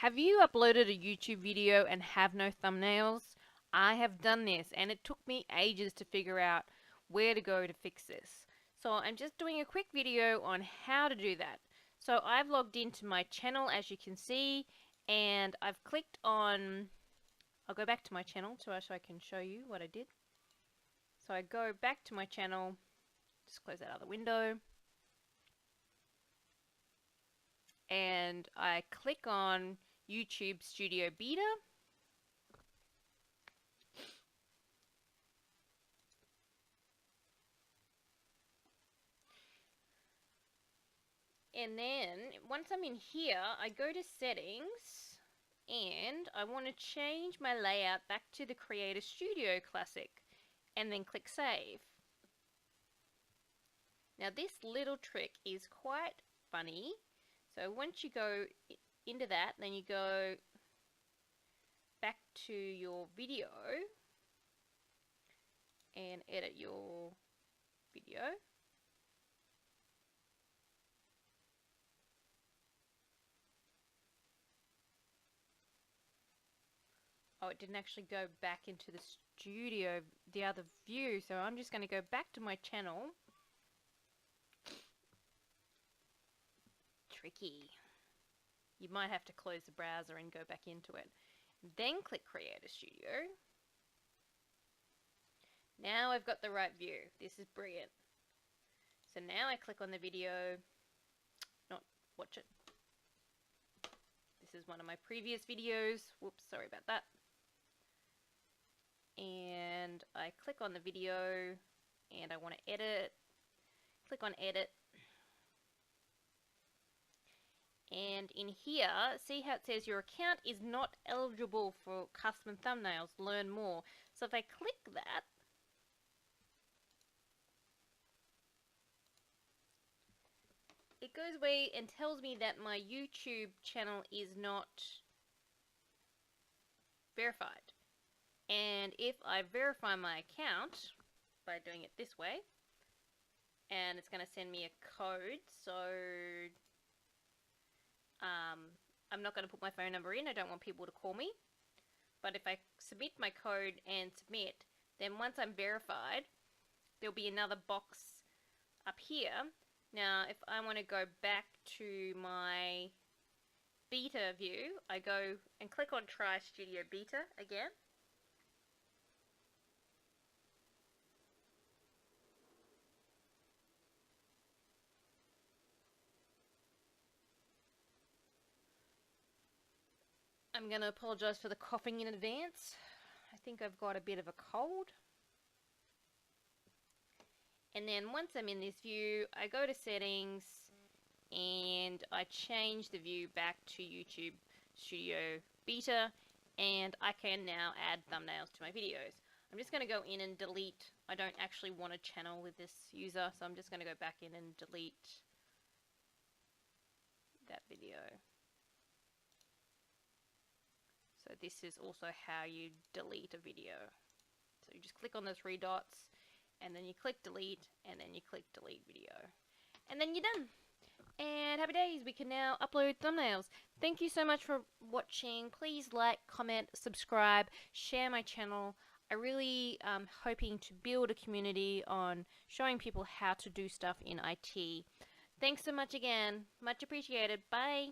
Have you uploaded a YouTube video and have no thumbnails? I have done this and it took me ages to figure out where to go to fix this. So I'm just doing a quick video on how to do that. So I've logged into my channel, as you can see, and I've clicked on, I'll go back to my channel so I can show you what I did. So I go back to my channel, just close that other window, and I click on YouTube Studio Beta. And then once I'm in here, I go to settings and I want to change my layout back to the Creator Studio Classic and then click Save. Now this little trick is quite funny. So once you go into that, then you go back to your video and edit your video. Oh, it didn't actually go back into the studio, the other view, so I'm just going to go back to my channel. Tricky. You might have to close the browser and go back into it. Then click Creator Studio. Now I've got the right view. This is brilliant. So now I click on the video, not watch it. This is one of my previous videos. Whoops, sorry about that. And I click on the video and I want to edit. Click on edit. And in here, see how it says your account is not eligible for custom thumbnails. Learn more. So if I click that, it goes away and tells me that my YouTube channel is not verified. And if I verify my account by doing it this way, and it's going to send me a code, so I'm not going to put my phone number in, I don't want people to call me. But if I submit my code and submit, then once I'm verified, there'll be another box up here. Now if I want to go back to my beta view, I go and click on Try Studio Beta again. I'm going to apologise for the coughing in advance. I think I've got a bit of a cold. And then once I'm in this view, I go to settings and I change the view back to YouTube Studio Beta, and I can now add thumbnails to my videos. I'm just going to go in and delete. I don't actually want a channel with this user, so I'm just going to go back in and delete that video. So this is also how you delete a video. So you just click on the three dots and then you click delete and then you click delete video. And then you're done. And happy days, we can now upload thumbnails. Thank you so much for watching. Please like, comment, subscribe, share my channel. I really am hoping to build a community on showing people how to do stuff in IT. Thanks so much again. Much appreciated. Bye.